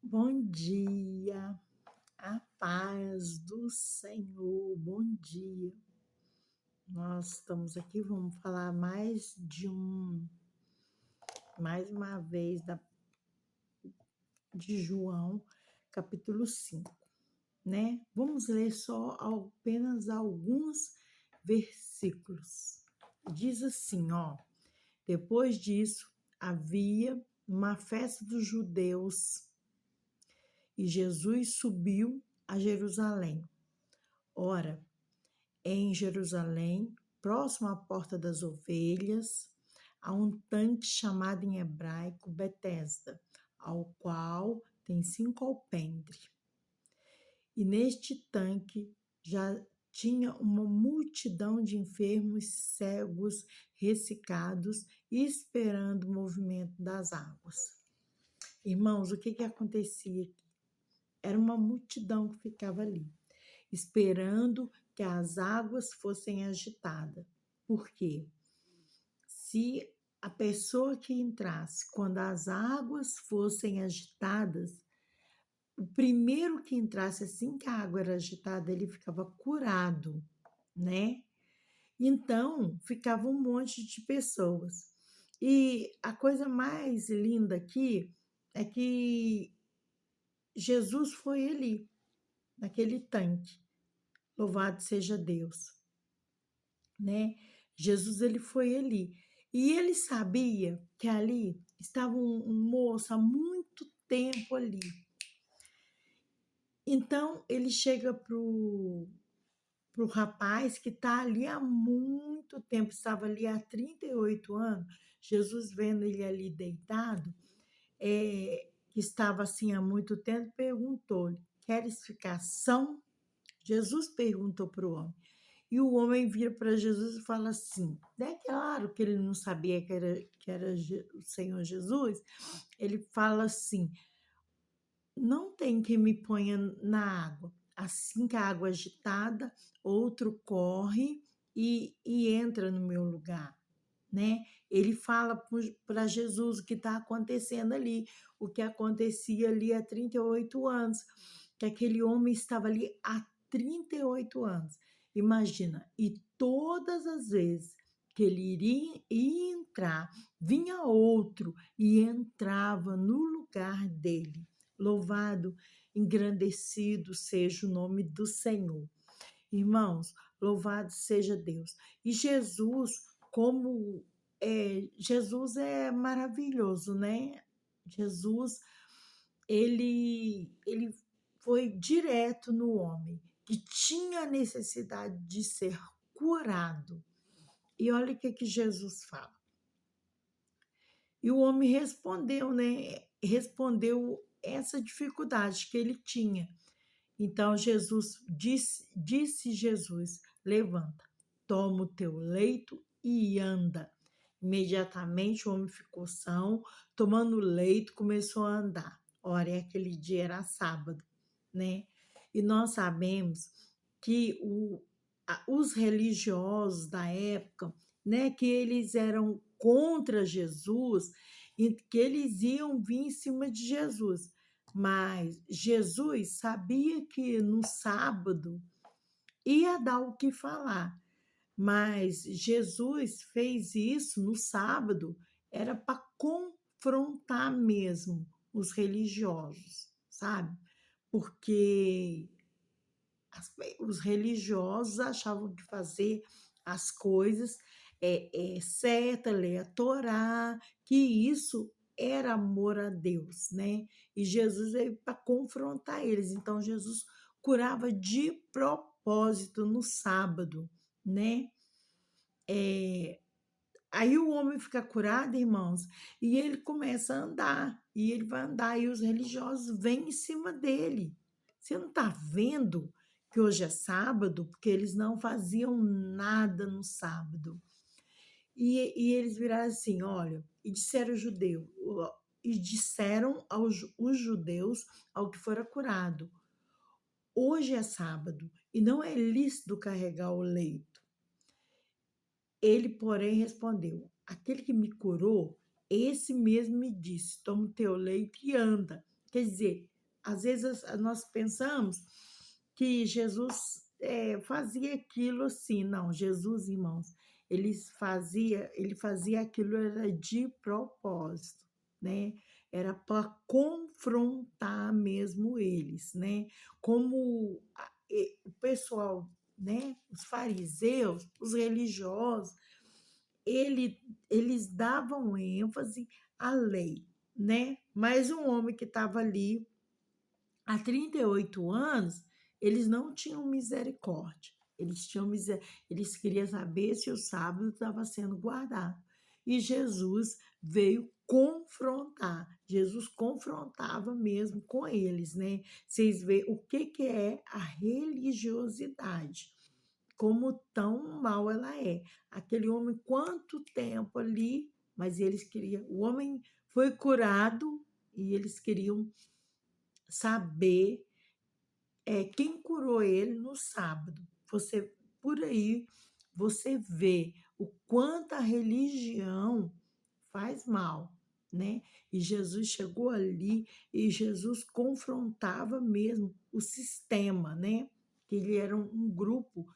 Bom dia, a paz do Senhor, bom dia. Nós estamos aqui, vamos falar mais uma vez de João, capítulo 5, né? Vamos ler só apenas alguns versículos. Diz assim, ó: depois disso, havia uma festa dos judeus e Jesus subiu a Jerusalém. Ora, em Jerusalém, próximo à Porta das Ovelhas, há um tanque chamado em hebraico Betesda, ao qual tem 5 alpendre. E neste tanque já tinha uma multidão de enfermos, cegos, ressecados, esperando o movimento das águas. Irmãos, o que acontecia aqui? Era uma multidão que ficava ali, esperando que as águas fossem agitadas. Por quê? Se a pessoa que entrasse, quando as águas fossem agitadas, o primeiro que entrasse, assim que a água era agitada, ele ficava curado, né? Então, ficava um monte de pessoas. E a coisa mais linda aqui é que Jesus foi ali, naquele tanque. Louvado seja Deus, né? Jesus, ele foi ali. E ele sabia que ali estava um moço há muito tempo ali. Então, ele chega pro rapaz que está ali há muito tempo, estava ali há 38 anos. Jesus, vendo ele ali deitado, que estava assim há muito tempo, perguntou-lhe: queres ficar são? Jesus perguntou para o homem. E o homem vira para Jesus e fala assim, é claro que ele não sabia que era o Senhor Jesus, ele fala assim, não tem quem me ponha na água. Assim que a água é agitada, outro corre e entra no meu lugar, né? Ele fala para Jesus o que está acontecendo ali, o que acontecia ali há 38 anos, que aquele homem estava ali há 38 anos. Imagina, e todas as vezes que ele ia entrar, vinha outro e entrava no lugar dele. Louvado, engrandecido seja o nome do Senhor. Irmãos, louvado seja Deus. E Jesus, Jesus é maravilhoso, né? Jesus, ele foi direto no homem, que tinha necessidade de ser curado. E olha o que Jesus fala. E o homem respondeu, né? Respondeu essa dificuldade que ele tinha. Então Jesus disse Jesus: levanta, toma o teu leito e anda. Imediatamente o homem ficou são, tomando o leito, começou a andar. Ora, aquele dia era sábado, né? E nós sabemos que os religiosos da época, né, que eles eram contra Jesus e que eles iam vir em cima de Jesus. Mas Jesus sabia que no sábado ia dar o que falar. Mas Jesus fez isso no sábado, era para confrontar mesmo os religiosos, sabe? Porque os religiosos achavam que fazer as coisas certa, ler a Torá, que isso era amor a Deus, né? E Jesus veio para confrontar eles. Então, Jesus curava de propósito no sábado, né? Aí o homem fica curado, irmãos, e ele começa a andar, e ele vai andar, e os religiosos vêm em cima dele. Você não está vendo que hoje é sábado? Porque eles não faziam nada no sábado. E eles viraram assim, olha, e disseram aos os judeus ao que fora curado, hoje é sábado, e não é lícito carregar o leito. Ele, porém, respondeu, aquele que me curou, esse mesmo me disse, toma o teu leito e anda. Quer dizer, às vezes nós pensamos que Jesus fazia aquilo assim. Não, Jesus, irmãos, ele fazia aquilo era de propósito, né? Era para confrontar mesmo eles, né? Como o pessoal, né? Os fariseus, os religiosos, ele, eles davam ênfase à lei, né? Mas um homem que estava ali há 38 anos, eles não tinham misericórdia. Eles queriam saber se o sábado estava sendo guardado. E Jesus veio confrontar. Jesus confrontava mesmo com eles, né? Vocês veem o que é a religiosidade, como tão mal ela é. Aquele homem, quanto tempo ali, mas eles queriam. O homem foi curado e eles queriam saber quem curou ele no sábado. Você por aí você vê o quanto a religião faz mal, né? E Jesus chegou ali e Jesus confrontava mesmo o sistema, né? Que ele era um grupo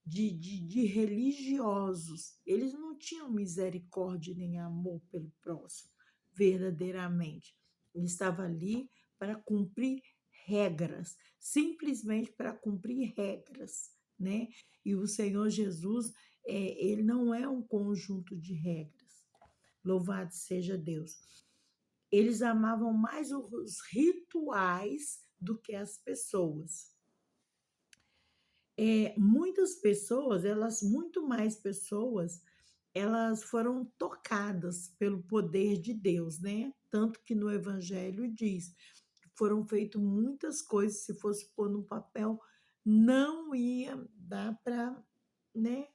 de religiosos. Eles não tinham misericórdia nem amor pelo próximo, verdadeiramente. Ele estava ali para cumprir regras, simplesmente para cumprir regras, né? E o Senhor Jesus, ele não é um conjunto de regras. Louvado seja Deus. Eles amavam mais os rituais do que as pessoas. Muitas pessoas, muito mais pessoas, elas foram tocadas pelo poder de Deus, né? Tanto que no Evangelho diz, foram feitas muitas coisas, se fosse pôr no papel, não ia dar para, né,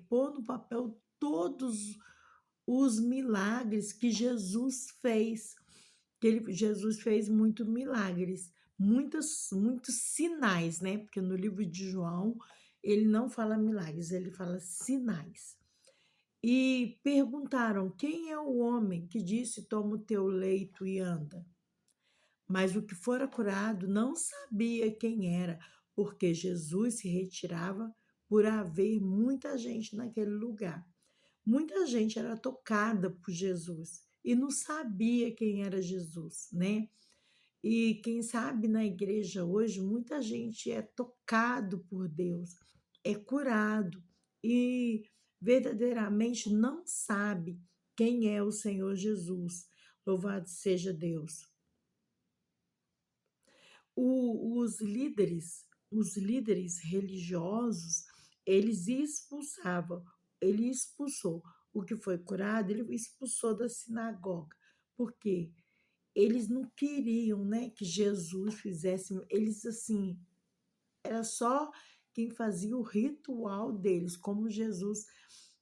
pôr no papel todos os milagres que Jesus fez. Jesus fez muitos milagres, muitos sinais, né? Porque no livro de João ele não fala milagres, ele fala sinais. E perguntaram: quem é o homem que disse: toma o teu leito e anda? Mas o que fora curado não sabia quem era, porque Jesus se retirava por haver muita gente naquele lugar. Muita gente era tocada por Jesus e não sabia quem era Jesus, né? E quem sabe na igreja hoje, muita gente é tocado por Deus, é curado e verdadeiramente não sabe quem é o Senhor Jesus. Louvado seja Deus. Os líderes religiosos, eles expulsavam, ele expulsou o que foi curado, ele expulsou da sinagoga. Por quê? Eles não queriam, né, que Jesus fizesse, eles assim, era só quem fazia o ritual deles, como Jesus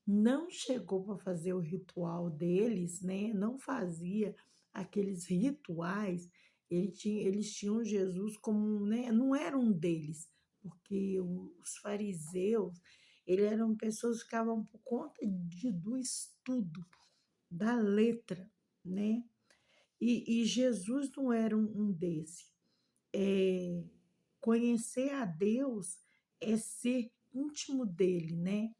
não chegou para fazer o ritual deles, né? Não fazia aqueles rituais. Eles tinham Jesus como, né? Não era um deles, porque os fariseus, eles eram pessoas que ficavam por conta do estudo, da letra, né? E Jesus não era um desse. É, conhecer a Deus é ser íntimo dele, né?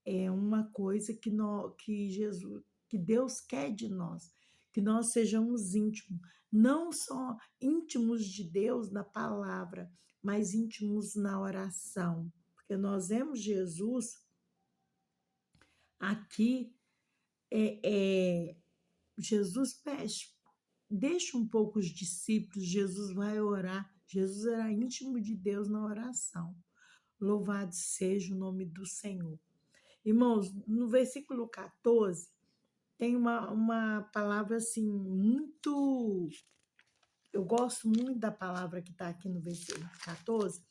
É uma coisa que Jesus, que Deus quer de nós, que nós sejamos íntimos, não só íntimos de Deus na palavra, mas íntimos na oração, porque nós vemos Jesus aqui, é, é, Jesus pede, deixa um pouco os discípulos, Jesus vai orar, Jesus era íntimo de Deus na oração. Louvado seja o nome do Senhor. Irmãos, no versículo 14, tem uma palavra assim, muito. Eu gosto muito da palavra que está aqui no versículo 14,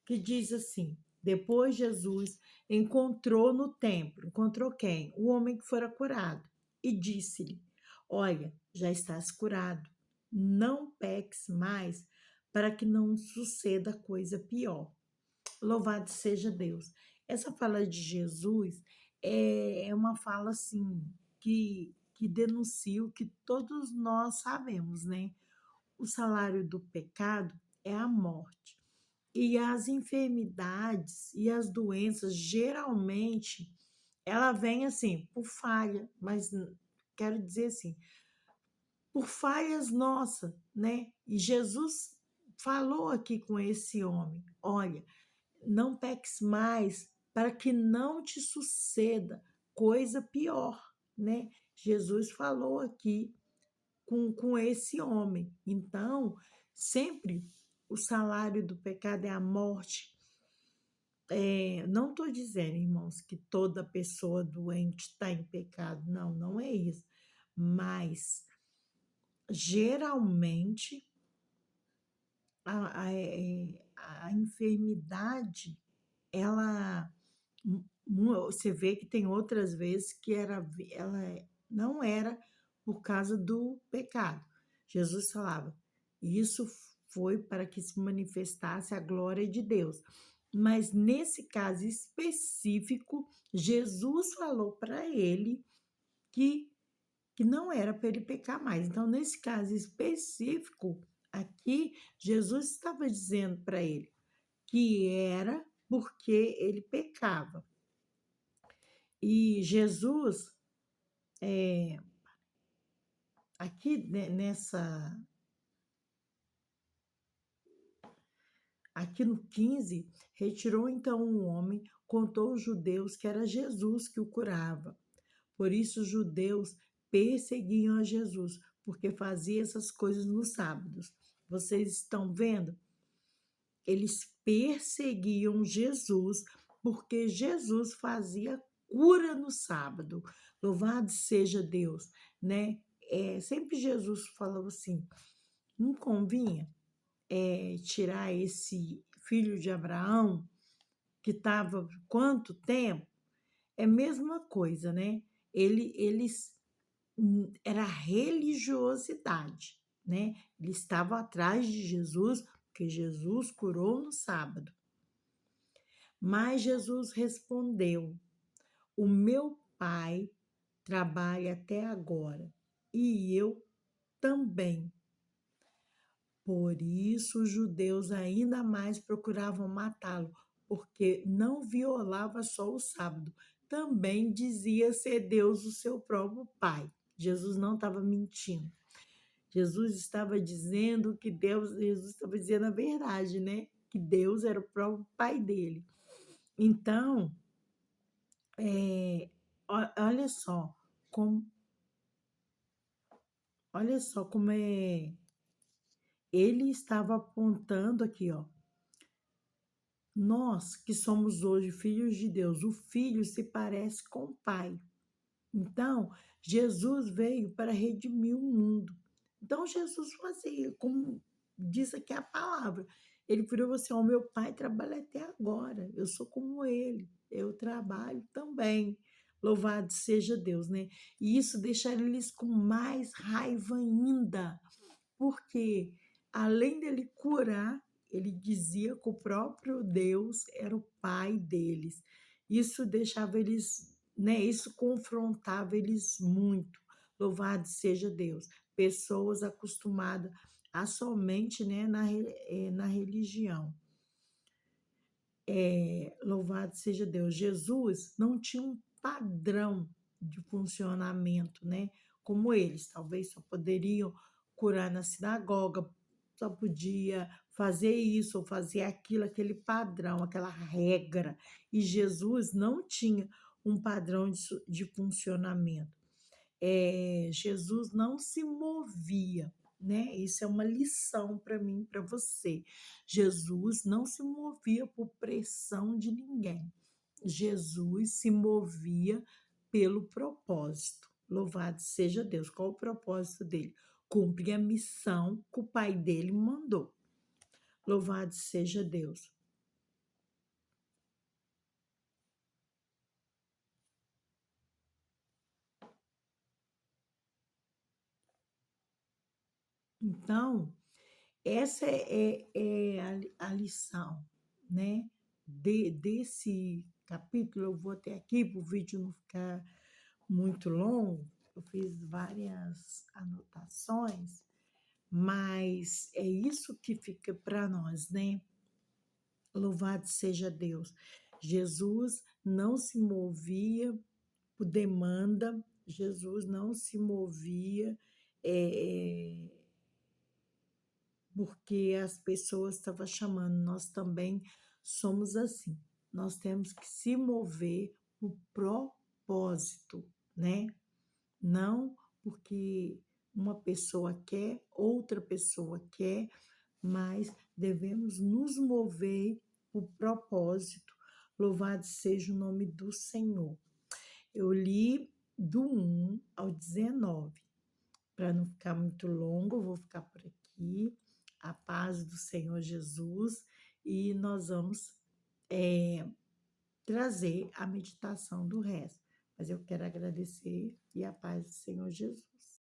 que diz assim: depois Jesus encontrou no templo, encontrou quem? O homem que fora curado, e disse-lhe: olha, já estás curado, não peques mais, para que não suceda coisa pior. Louvado seja Deus. Essa fala de Jesus é uma fala assim que denuncia o que todos nós sabemos, né? o salário do pecado é a morte. E as enfermidades e as doenças, geralmente, ela vem assim, por falha, mas quero dizer assim, por falhas nossas, né? E Jesus falou aqui com esse homem: olha, não peques mais, para que não te suceda coisa pior, né? Jesus falou aqui com esse homem. Então, sempre o salário do pecado é a morte. Não estou dizendo, irmãos, que toda pessoa doente está em pecado. Não, não é isso. Mas, geralmente, a enfermidade, ela você vê que tem outras vezes que ela não era por causa do pecado. Jesus falava, isso foi para que se manifestasse a glória de Deus. Mas nesse caso específico, Jesus falou para ele que, que não era para ele pecar mais. Então, nesse caso específico, aqui, Jesus estava dizendo para ele que era porque ele pecava. E Jesus, aqui aqui no 15, retirou então um homem, contou aos judeus que era Jesus que o curava. Por isso os judeus perseguiam a Jesus, porque fazia essas coisas nos sábados. Vocês estão vendo? Eles perseguiam Jesus, porque Jesus fazia cura no sábado. Louvado seja Deus, né? Sempre Jesus falou assim, não convinha tirar esse filho de Abraão, que estava quanto tempo? É a mesma coisa, né? Eles era religiosidade, né? Eles estavam atrás de Jesus, porque Jesus curou no sábado. Mas Jesus respondeu: o meu Pai trabalha até agora e eu também. Por isso os judeus ainda mais procuravam matá-lo, porque não violava só o sábado, também dizia ser Deus o seu próprio Pai. Jesus não estava mentindo. Jesus estava dizendo que Jesus estava dizendo a verdade, né? Que Deus era o próprio Pai dele. Então, olha só como, olha só como ele estava apontando aqui, ó. Nós que somos hoje filhos de Deus, o filho se parece com o pai. Então, Jesus veio para redimir o mundo. Então, Jesus fazia, como diz aqui a palavra, ele virou assim: o meu pai trabalha até agora, eu sou como ele, eu trabalho também. Louvado seja Deus, né? E isso deixa eles com mais raiva ainda, porque além dele curar, ele dizia que o próprio Deus era o pai deles. Isso deixava eles, né? Isso confrontava eles muito. Louvado seja Deus. Pessoas acostumadas a somente, né, na religião. Louvado seja Deus. Jesus não tinha um padrão de funcionamento, né? Como eles, talvez só poderiam curar na sinagoga, só podia fazer isso ou fazer aquilo, aquele padrão, aquela regra. E Jesus não tinha um padrão de funcionamento. Jesus não se movia, né? Isso é uma lição para mim, para você. Jesus não se movia por pressão de ninguém. Jesus se movia pelo propósito. Louvado seja Deus. Qual o propósito dele? Cumprir a missão que o pai dele mandou. Louvado seja Deus. Então, essa é a lição, né? Desse capítulo. Eu vou até aqui para o vídeo não ficar muito longo. Eu fiz várias anotações, mas é isso que fica para nós, né? Louvado seja Deus. Jesus não se movia por demanda, Jesus não se movia eh, porque as pessoas estavam chamando. Nós também somos assim. Nós temos que se mover por propósito, né? Não porque uma pessoa quer, outra pessoa quer, mas devemos nos mover por propósito. Louvado seja o nome do Senhor. Eu li do 1 ao 19. Para não ficar muito longo, eu vou ficar por aqui. A paz do Senhor Jesus. E nós vamos trazer a meditação do resto. Mas eu quero agradecer e a paz do Senhor Jesus.